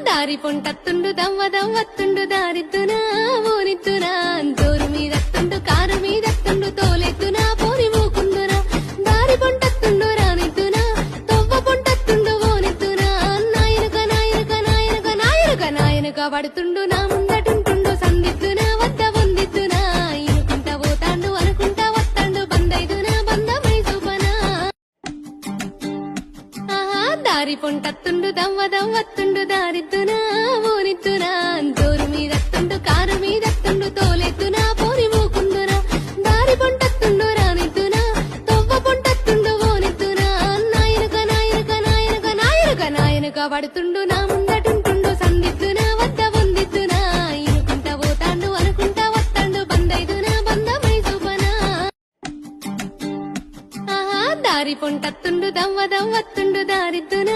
దారి పొంటత్తుండు దవ్వ దవ్వత్తుండు దారిద్దునా ఊరిద్దునా జోరు మీదత్తుండు కారు మీదత్తుండు తోలెత్తునా పోరి మూకుందునా దారి పొంటత్తుండు రానిద్దునా తొవ్వ పొంటత్తుండు ఓనిద్దునా నాయనక నాయనక నాయనక నాయనక నాయనక పడుతుండు నా ముందటుంటుండు సందిద్దునా వద్ద వందిద్దునా ఇనుకుంటా పోతాండు అనుకుంటా వత్తాండు బందైదునా బంధమై చూపనా దారి పొంటత్తుండు దవ్వ దవ్వత్తుండు దారిద్దునా ఊరిద్దునా జోరు మీదత్తుండు కారు మీదత్తుండు తోలెత్తునా పోరి మూకుందునా దారి పొంటత్తుండు రానిద్దునా తొవ్వ పొంటత్తుండు ఓనిద్దునా నాయనక నాయనక నాయనక నాయనక నాయనక పడుతుండు నా ముందటుంటుండు సందిద్దునా వద్ద వందిద్దునా ఇనుకుంటా పోతాండు అనుకుంటా వత్తాండు బందైదునా బంధమై చూపనా దారి పొంటత్తుండు దవ్వ దవ్వత్తుండు దారిద్దునా